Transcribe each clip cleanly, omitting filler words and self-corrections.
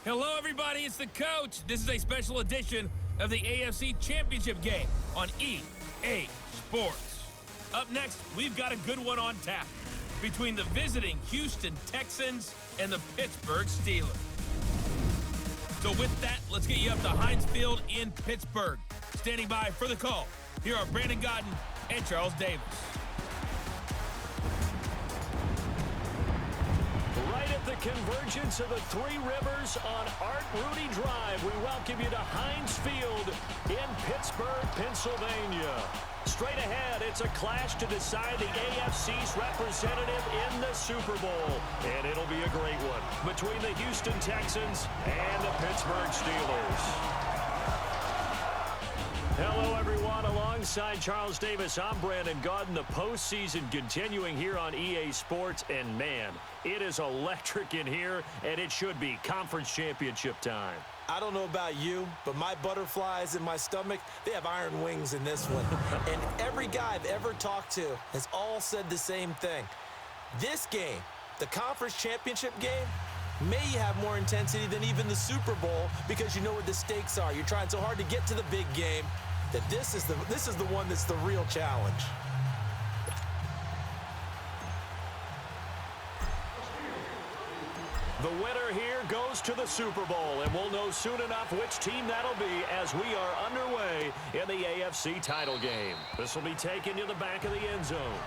Hello, everybody. It's the coach. This is a special edition of the AFC Championship game on EA Sports. Up next, we've got a good one on tap between the visiting Houston Texans and the Pittsburgh Steelers. So with that, let's get you up to Heinz Field in Pittsburgh. Standing by for the call, here are Brandon Godden and Charles Davis. Right at the convergence of the Three Rivers on Art Rudy Drive, we welcome you to Heinz Field in Pittsburgh, Pennsylvania. Straight ahead, it's a clash to decide the AFC's representative in the Super Bowl. And it'll be a great one between the Houston Texans and the Pittsburgh Steelers. Hello, everyone. Alongside Charles Davis, I'm Brandon Godden. The postseason continuing here on EA Sports. And, man, it is electric in here, and it should be conference championship time. I don't know about you, but my butterflies in my stomach, they have iron wings in this one. And every guy I've ever talked to has all said the same thing. This game, the conference championship game, may have more intensity than even the Super Bowl because you know what the stakes are. You're trying so hard to get to the big game that this is the one that's the real challenge. The winner here goes to the Super Bowl, and we'll know soon enough which team that'll be as we are underway in the AFC title game. This will be taken to the back of the end zone.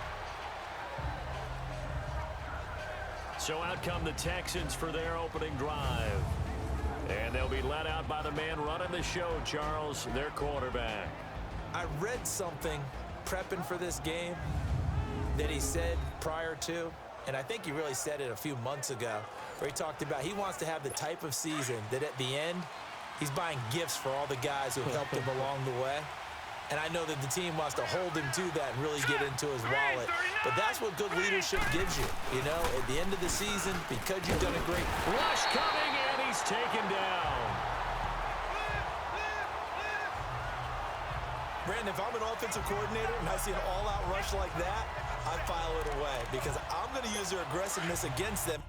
So out come the Texans for their opening drive. And they'll be led out by the man running the show, Charles, their quarterback. I read something prepping for this game that he said prior to, and I think he really said it a few months ago, where he talked about he wants to have the type of season that at the end, he's buying gifts for all the guys who helped him along the way. And I know that the team wants to hold him to that and really get into his wallet. But that's what good leadership gives you. You know, at the end of the season, because you've done a great... Rush coming, and he's taken down. Brandon, if I'm an offensive coordinator and I see an all-out rush like that, I file it away because I'm going to use their aggressiveness against them.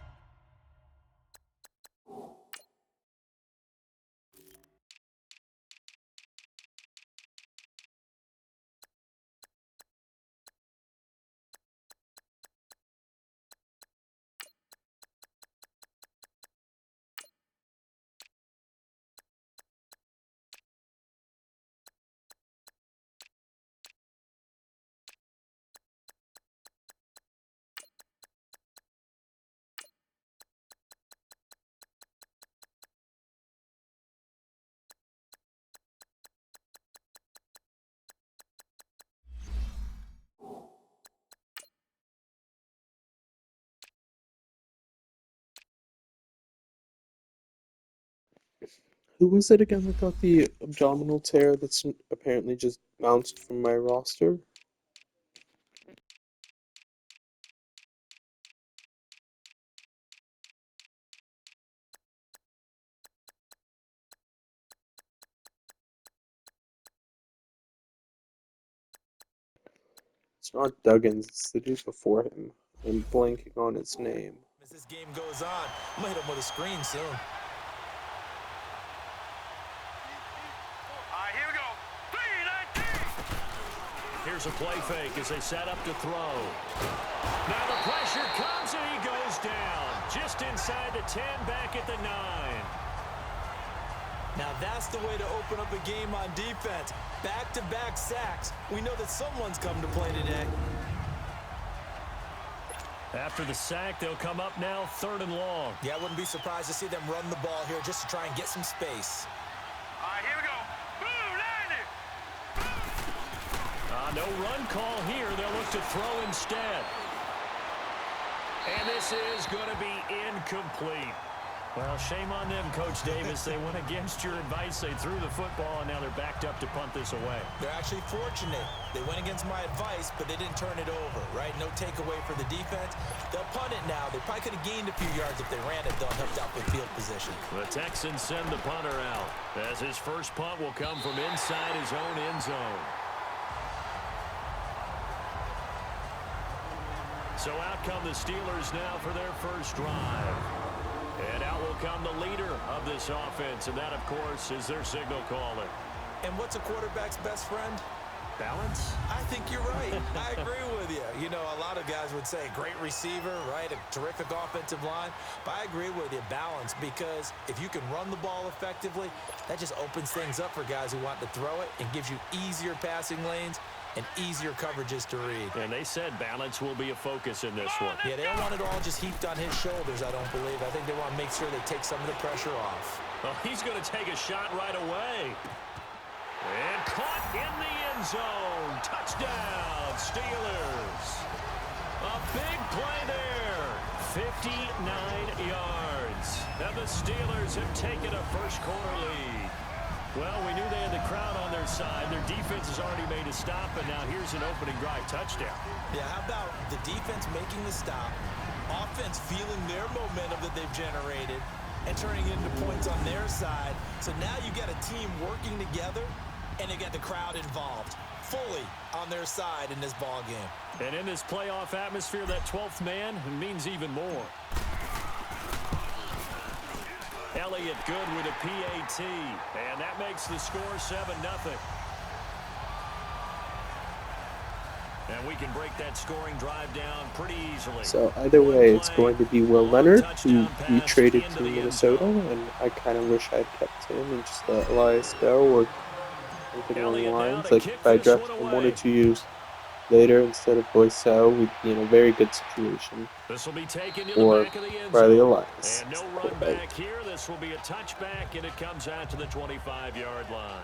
Who was it again that got the abdominal tear that's apparently just bounced from my roster? It's not Duggins, it's the dude before him. I'm blanking on its name. As this game goes on, I'm going to hit him with a screen soon. Here's a play fake as they set up to throw. Now the pressure comes and he goes down. Just inside the 10, back at the 9. Now that's the way to open up a game on defense. Back-to-back sacks. We know that someone's come to play today. After the sack, they'll come up now 3rd and long. Yeah, I wouldn't be surprised to see them run the ball here just to try and get some space. All right, here we go. No run call here. They'll look to throw instead. And this is going to be incomplete. Well, shame on them, Coach Davis. They went against your advice. They threw the football, and now they're backed up to punt this away. They're actually fortunate. They went against my advice, but they didn't turn it over, right? No takeaway for the defense. They'll punt it now. They probably could have gained a few yards if they ran it, though, and helped out with field position. The Texans send the punter out, as his first punt will come from inside his own end zone. So out come the Steelers now for their first drive. And out will become the leader of this offense, and that, of course, is their signal caller. And what's a quarterback's best friend? Balance? I think you're right. I agree with you. You know, a lot of guys would say great receiver, right? A terrific offensive line. But I agree with you, balance, because if you can run the ball effectively, that just opens things up for guys who want to throw it and gives you easier passing lanes and easier coverages to read. And they said balance will be a focus in this one. Yeah, they don't want it all just heaped on his shoulders, I don't believe. I think they want to make sure they take some of the pressure off. Well, he's going to take a shot right away. And caught in the end zone. Touchdown, Steelers. A big play there. 59 yards. And the Steelers have taken a first-quarter lead. Well, we knew they had the crowd on their side. Their defense has already made a stop, and now here's an opening drive touchdown. Yeah, how about the defense making the stop, offense feeling their momentum that they've generated, and turning into points on their side. So now you got a team working together, and they got the crowd involved fully on their side in this ball game. And in this playoff atmosphere, that 12th man means even more. Elliott good with a PAT, and that makes the score 7-0. And we can break that scoring drive down pretty easily. So either way, it's going to be Will Leonard, who we traded to Minnesota, and I kind of wish I'd kept him and just let Elias go, or something along the lines. Like if I drafted him 1 or 2 years later instead of Boycell, we'd be in a very good situation. This will be taken to Or the back of the end Riley zone. Elias. And no run back here. This will be a touchback, and it comes out to the 25-yard line.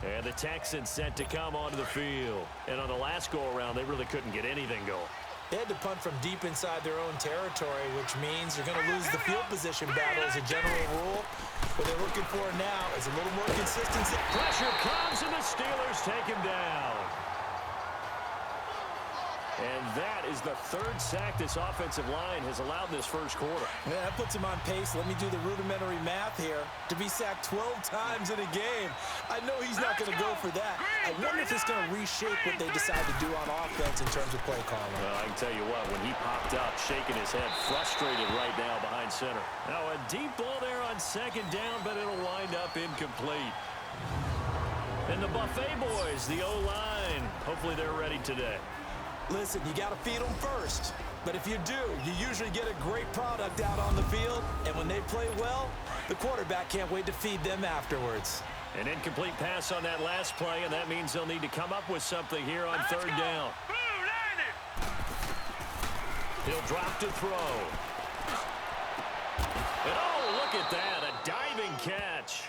And the Texans set to come onto the field. And on the last go-around, they really couldn't get anything going. They had to punt from deep inside their own territory, which means you're going to lose the field position battle as a general rule. What they're looking for now is a little more consistency. Pressure comes, and the Steelers take him down. And that is the third sack this offensive line has allowed in this first quarter. Yeah, that puts him on pace. Let me do the rudimentary math here. To be sacked 12 times in a game. I know he's not going to go for that. I wonder if it's going to reshape what they decide to do on offense in terms of play calling. Well, I can tell you what, when he popped up, shaking his head, frustrated right now behind center. Now a deep ball there on second down, but it'll wind up incomplete. And the Buffet boys, the O-line, hopefully they're ready today. Listen, you got to feed them first. But if you do, you usually get a great product out on the field. And when they play well, the quarterback can't wait to feed them afterwards. An incomplete pass on that last play, and that means they'll need to come up with something here on third down. He'll drop to throw. And oh, look at that, a diving catch.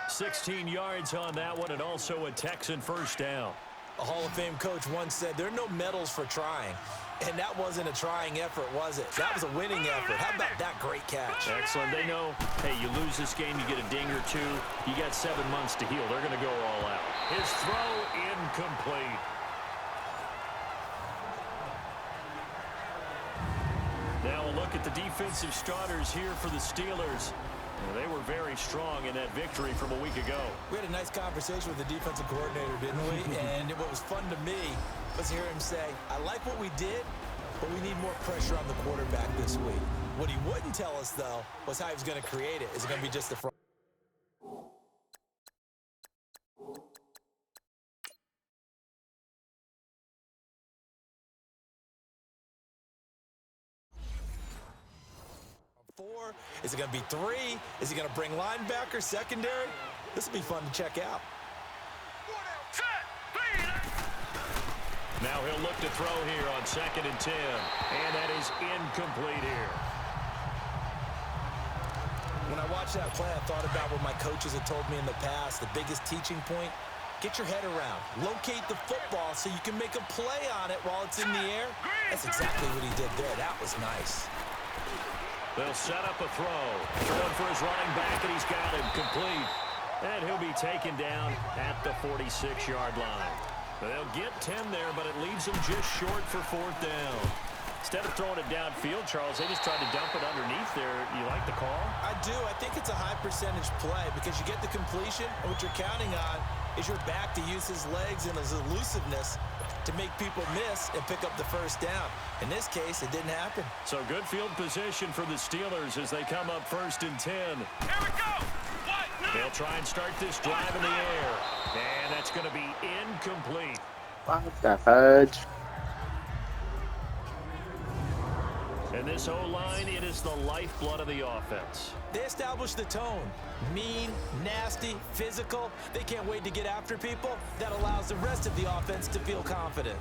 16 yards on that one, and also a Texan first down. A Hall of Fame coach once said, there are no medals for trying. And that wasn't a trying effort, was it? That was a winning effort. How about that great catch? Excellent. They know, hey, you lose this game, you get a ding or two. You got 7 months to heal. They're going to go all out. His throw incomplete. Now a look at the defensive starters here for the Steelers. Well, they were very strong in that victory from a week ago. We had a nice conversation with the defensive coordinator, didn't we? And what was fun to me was hear him say, I like what we did, but we need more pressure on the quarterback this week. What he wouldn't tell us, though, was how he was going to create it. Is it going to be just the front? Four? Is it going to be 3? Is he going to bring linebacker, secondary? This will be fun to check out. Now he'll look to throw here on 2nd and 10. And that is incomplete here. When I watched that play, I thought about what my coaches had told me in the past. The biggest teaching point, get your head around. Locate the football so you can make a play on it while it's in the air. That's exactly what he did there. That was nice. They'll set up a throw. Throwing for his running back, and he's got him complete. And he'll be taken down at the 46-yard line. They'll get 10 there, but it leaves them just short for 4th down. Instead of throwing it downfield, Charles, they just tried to dump it underneath there. You like the call? I do. I think it's a high-percentage play because you get the completion, and what you're counting on is your back to use his legs and his elusiveness to to make people miss and pick up the first down. In this case, it didn't happen. So good field position for the Steelers as they come up 1st and 10. Here we go. They'll try and start this drive in the air. And that's going to be incomplete. What the fudge? And this O-line, it is the lifeblood of the offense. They establish the tone. Mean, nasty, physical. They can't wait to get after people. That allows the rest of the offense to feel confident.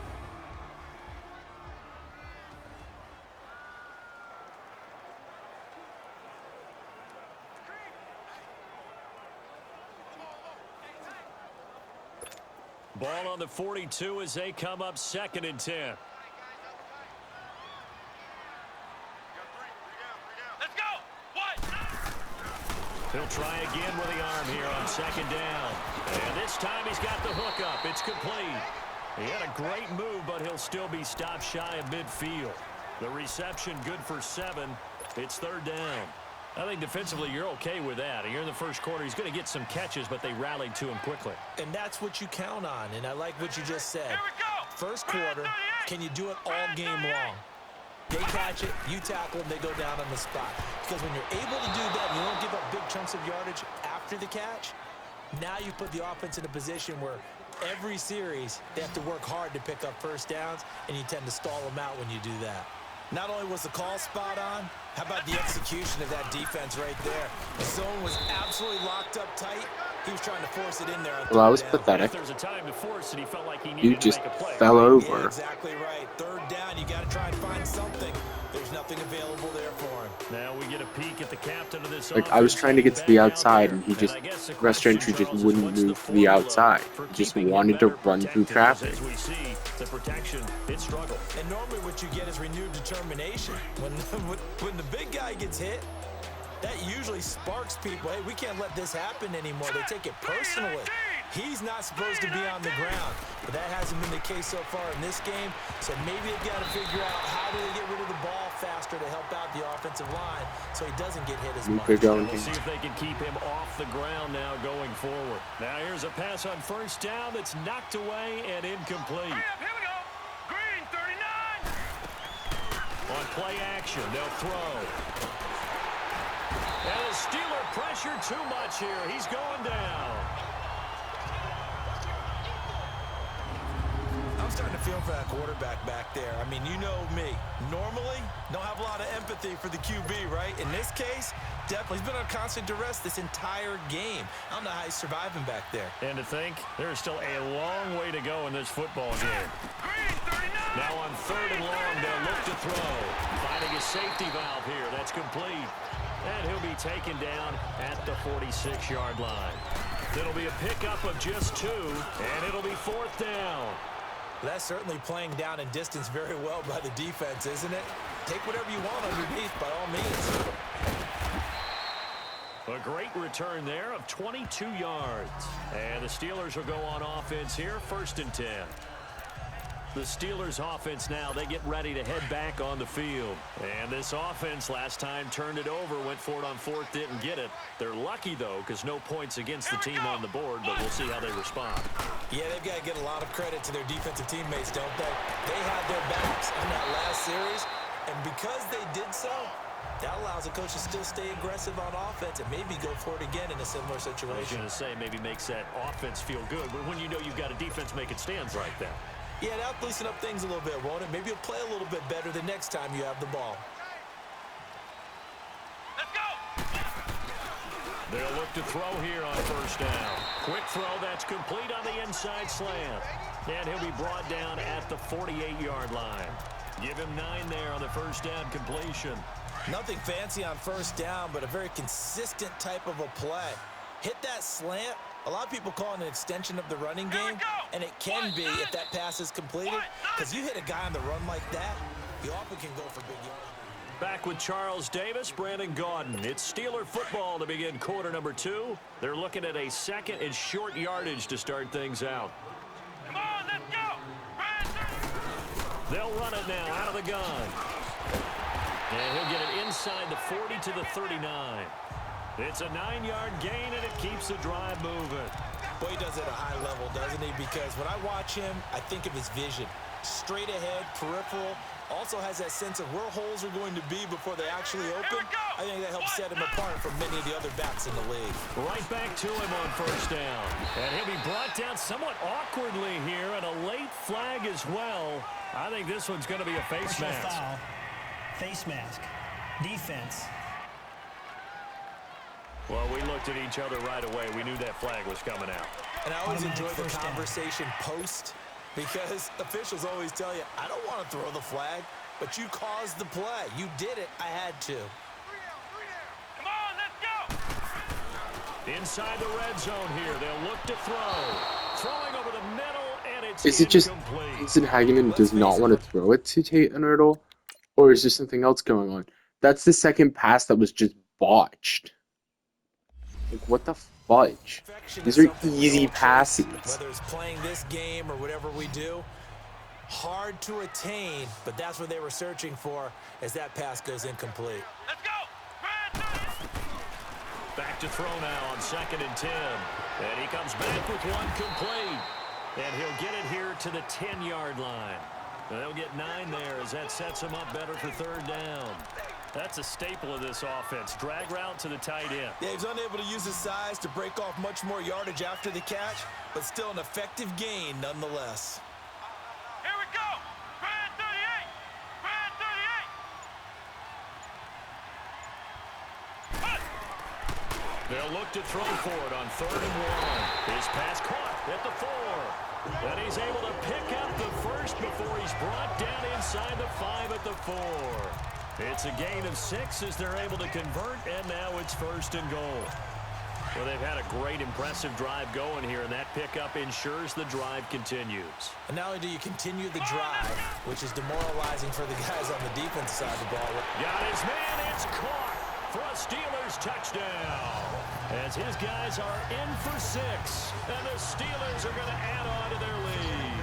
Ball on the 42 as they come up 2nd and 10. Let's go. He'll try again with the arm here on 2nd down. And this time he's got the hook up. It's complete. He had a great move, but he'll still be stopped shy of midfield. The reception good for 7. It's 3rd down. I think defensively you're okay with that. Here in the first quarter, he's going to get some catches, but they rallied to him quickly. And that's what you count on, and I like what you just said. First quarter, can you do it all game long? They catch it, you tackle them, they go down on the spot. Because when you're able to do that, and you don't give up big chunks of yardage after the catch, now you put the offense in a position where every series they have to work hard to pick up first downs, and you tend to stall them out when you do that. Not only was the call spot on, how about the execution of that defense right there? The zone was absolutely locked up tight. He was trying to force it in there. Well, that was pathetic. There's a time to force it. He felt like he You needed just to make a play. fell over. Yeah, exactly right. 3rd down, you got to try and find something. There's nothing available there for him. Now we get a peek at the captain of this Like, I was trying to get to the outside, and he just, Rest Entry just wouldn't move to the outside. He just wanted to run through traffic. As we see, the protection, it struggled. And normally what you get is renewed determination. When the big guy gets hit, that usually sparks people. Hey, we can't let this happen anymore. They take it personally. He's not supposed to be on the ground, but that hasn't been the case so far in this game. So maybe they've got to figure out how do they get rid of the ball faster to help out the offensive line so he doesn't get hit as much. We'll see if they can keep him off the ground now going forward. Now here's a pass on 1st down that's knocked away and incomplete. Here we go. Green 39. On play action, they'll throw. And the Steeler pressure too much here. He's going down. I'm starting to feel for that quarterback back there. I mean, you know me. Normally, don't have a lot of empathy for the QB, right? In this case, definitely. He's been under constant duress this entire game. I don't know how he's surviving back there. And to think, there's still a long way to go in this football game. Now on 3rd and long, they'll look to throw. Finding a safety valve here. That's complete. And he'll be taken down at the 46-yard line. It'll be a pickup of just 2, and it'll be 4th down. That's certainly playing down in distance very well by the defense, isn't it? Take whatever you want underneath by all means. A great return there of 22 yards. And the Steelers will go on offense here, 1st and 10. The Steelers offense now, they get ready to head back on the field. And this offense last time turned it over, went for it on 4th, didn't get it. They're lucky, though, because no points against the team on the board, but we'll see how they respond. Yeah, they've got to get a lot of credit to their defensive teammates, don't they? They had their backs in that last series, and because they did so, that allows the coach to still stay aggressive on offense and maybe go for it again in a similar situation. I was going to say, maybe makes that offense feel good, but when you know you've got a defense making stands like that. Yeah, that'll loosen up things a little bit, won't it? Maybe you'll play a little bit better the next time you have the ball. Let's go. They'll look to throw here on 1st down. Quick throw, that's complete on the inside slant. And he'll be brought down at the 48-yard line. Give him 9 there on the 1st down completion. Nothing fancy on 1st down, but a very consistent type of a play. Hit that slant. A lot of people call it an extension of the running game, and it can be if that pass is completed, because you hit a guy on the run like that, you often can go for big yards. Back with Charles Davis, Brandon Gaudin. It's Steeler football to begin quarter number 2. They're looking at a 2nd and short yardage to start things out. Come on, let's go. They'll run it now out of the gun. And he'll get it inside the 40 to the 39. It's a 9-yard gain, and it keeps the drive moving. Boy, he does it at a high level, doesn't he? Because when I watch him, I think of his vision. Straight ahead, peripheral, also has that sense of where holes are going to be before they actually open. I think that helps set him apart from many of the other backs in the league. Right back to him on first down. And he'll be brought down somewhat awkwardly here, and a late flag as well. I think this one's going to be a face mask. Foul. Face mask. Defense. Well, we looked at each other right away. We knew that flag was coming out. And I always enjoy the conversation post, because officials always tell you, I don't want to throw the flag, but you caused the play. You did it. I had to. Come on, let's go. Inside the red zone here. They'll look to throw. Throwing over the middle, and it's Is it just incomplete. Vincent Hageman does not want to throw it to Tate Erdl? Or is there something else going on? That's the second pass that was just botched. Like, what the fudge? These are easy passes. Whether it's playing this game or whatever we do, hard to attain, but that's what they were searching for as that pass goes incomplete. Let's go. Back to throw now on 2nd and 10. And he comes back with one complete. And he'll get it here to the 10-yard line. And they'll get 9 there as that sets him up better for 3rd down. That's a staple of this offense. Drag route to the tight end. Yeah, he's unable to use his size to break off much more yardage after the catch, but still an effective gain nonetheless. Here we go. Brad 38. Brad 38. They'll look to throw for it on 3rd and 1. His pass caught at the 4. And he's able to pick up the first before he's brought down inside the 5 at the 4. It's a gain of 6 as they're able to convert, and now it's 1st and goal. Well, they've had a great, impressive drive going here, and that pickup ensures the drive continues. And not only do you continue the drive, which is demoralizing for the guys on the defense side of the ball. Got his man, it's caught for a Steelers touchdown. As his guys are in for 6, and the Steelers are going to add on to their lead.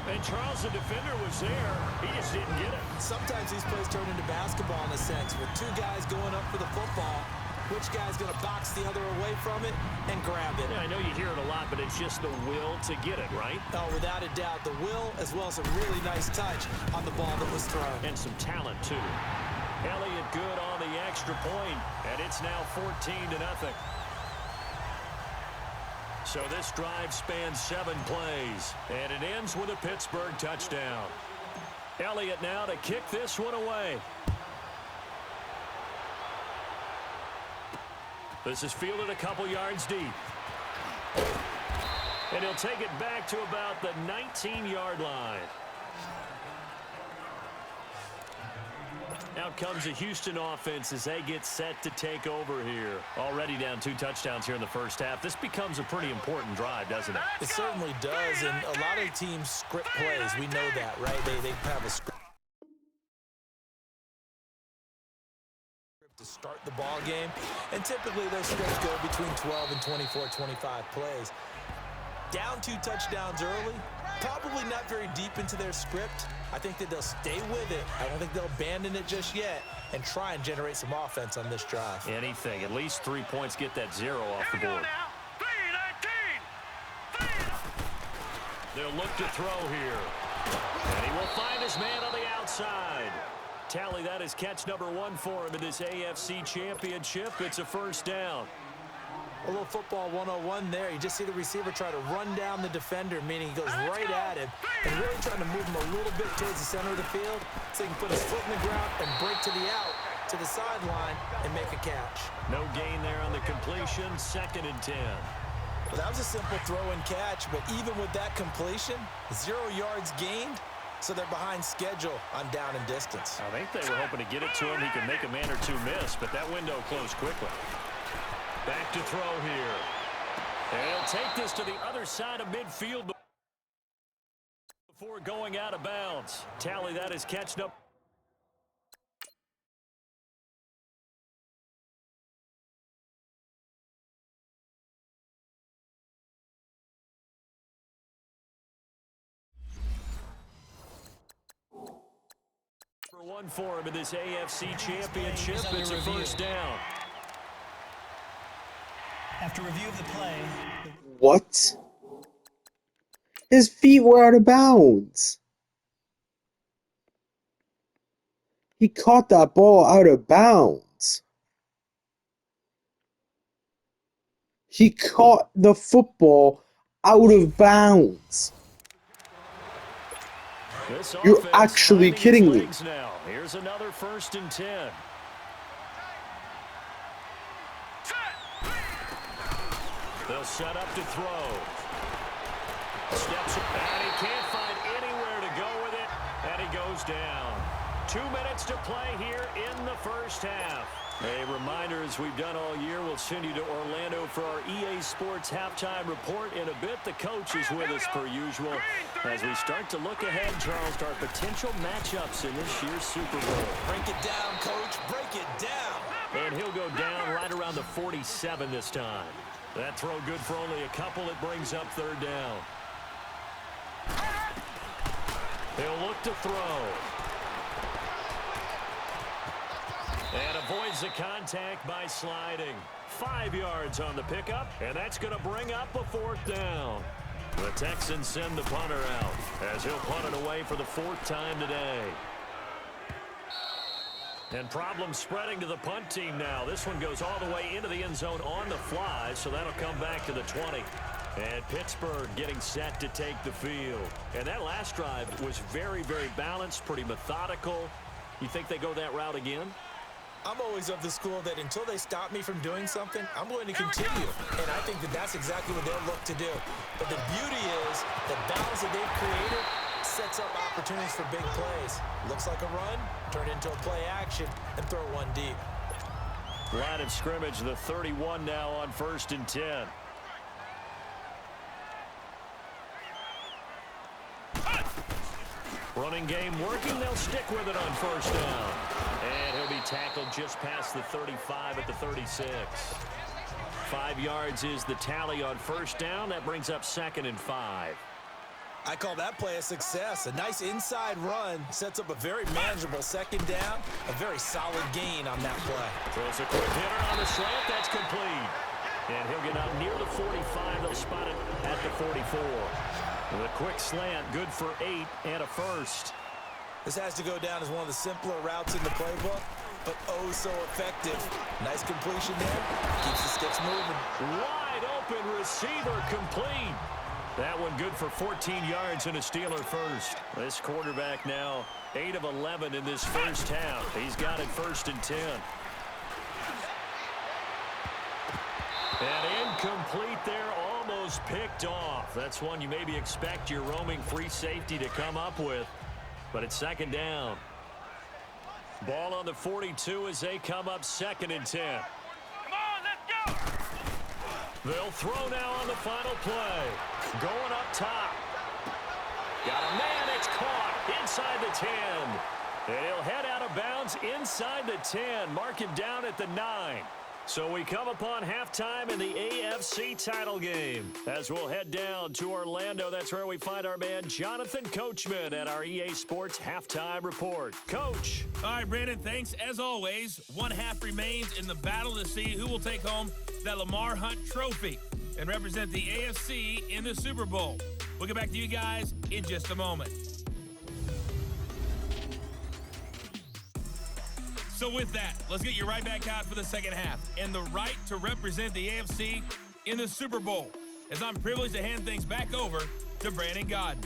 And Charles, the defender, was there. He just didn't get it. Sometimes these plays turn into basketball in a sense, with 2 guys going up for the football. Which guy's going to box the other away from it and grab it? Yeah, I know you hear it a lot, but it's just the will to get it, right? Oh, without a doubt, the will as well as a really nice touch on the ball that was thrown. And some talent, too. Elliott good on the extra point, and it's now 14-0. So this drive spans 7 plays, and it ends with a Pittsburgh touchdown. Elliott now to kick this one away. This is fielded a couple yards deep. And he'll take it back to about the 19-yard line. Out comes the Houston offense as they get set to take over here. Already down 2 touchdowns here in the first half. This becomes a pretty important drive, doesn't it? It certainly does, and a lot of teams script plays. We know that, right? They have a script to start the ball game, and typically those scripts go between 12 and 24, 25 plays. Down 2 touchdowns early, probably not very deep into their script. I think that they'll stay with it. I don't think they'll abandon it just yet and try and generate some offense on this drive. Anything. At least 3 points, get that 0 off the board. They'll look to throw here. And he will find his man on the outside. Tally, that is catch number 1 for him in this AFC Championship. It's a 1st down. A little football 101 there. You just see the receiver try to run down the defender, meaning he goes right at him and really trying to move him a little bit towards the center of the field so he can put his foot in the ground and break to the out, to the sideline, and make a catch. No gain there on the completion. 2nd and 10. Well, that was a simple throw and catch, but even with that completion, 0 yards gained, so they're behind schedule on down and distance. I think they were hoping to get it to him. He could make a man or 2 miss, but that window closed quickly. Back to throw here. And he'll take this to the other side of midfield before going out of bounds. Tally, that is catch up. For 1 for him in this AFC Championship, it's a 1st down. After review of the play, What? His feet were out of bounds. He caught that ball out of bounds. He caught the football out of bounds. You're actually kidding me. Now. Here's another 1st and 10. They'll set up to throw. Steps and he can't find anywhere to go with it, and he goes down. 2 minutes to play here in the first half. A reminder, as we've done all year, we'll send you to Orlando for our EA Sports halftime report. In a bit, the coach is with us per usual. As we start to look ahead, Charles, to our potential matchups in this year's Super Bowl. Break it down, Coach. Break it down. And he'll go down right around the 47 this time. That throw good for only a couple. It brings up 3rd down. He'll look to throw. And avoids the contact by sliding. 5 yards on the pickup, and that's going to bring up a 4th down. The Texans send the punter out as he'll punt it away for the 4th time today. And problems spreading to the punt team now. This one goes all the way into the end zone on the fly, so that'll come back to the 20. And Pittsburgh getting set to take the field. And that last drive was very, very balanced, pretty methodical. You think they go that route again? I'm always of the school that until they stop me from doing something, I'm going to continue. And I think that that's exactly what they'll look to do. But the beauty is the balance that they've created sets up opportunities for big plays. Looks like a run, turn into a play action, and throw one deep. Line of scrimmage, the 31 now on 1st and 10. Running game working. They'll stick with it on 1st down. And he'll be tackled just past the 35 at the 36. 5 yards is the tally on 1st down. That brings up 2nd and 5. I call that play a success. A nice inside run sets up a very manageable 2nd down. A very solid gain on that play. Throws a quick hitter on the slant. That's complete. And he'll get up near the 45. They'll spot it at the 44. The quick slant, good for 8 and a 1st. This has to go down as one of the simpler routes in the playbook, but oh so effective. Nice completion there. Keeps the sticks moving. Wide open receiver complete. That one good for 14 yards and a Steeler 1st. This quarterback now 8 of 11 in this first half. He's got it 1st and 10. And incomplete there, almost picked off. That's one you maybe expect your roaming free safety to come up with. But it's 2nd down. Ball on the 42 as they come up 2nd and 10. Come on, let's go. They'll throw now on the final play. Going up top. Got a man, it's caught inside the 10. And he'll head out of bounds inside the 10. Mark him down at the 9. So we come upon halftime in the AFC title game. As we'll head down to Orlando, that's where we find our man Jonathan Coachman at our EA Sports halftime report. Coach. All right, Brandon, thanks. As always, 1 half remains in the battle to see who will take home that Lamar Hunt trophy and represent the AFC in the Super Bowl. We'll get back to you guys in just a moment. So with that, let's get you right back out for the second half and the right to represent the AFC in the Super Bowl, as I'm privileged to hand things back over to Brandon Gaudin.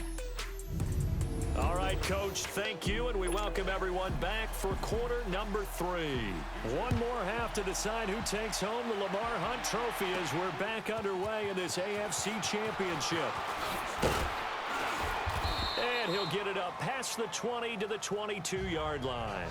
All right, Coach, thank you, and we welcome everyone back for quarter number 3. One more half to decide who takes home the Lamar Hunt trophy as we're back underway in this AFC Championship. And he'll get it up past the 20 to the 22-yard line.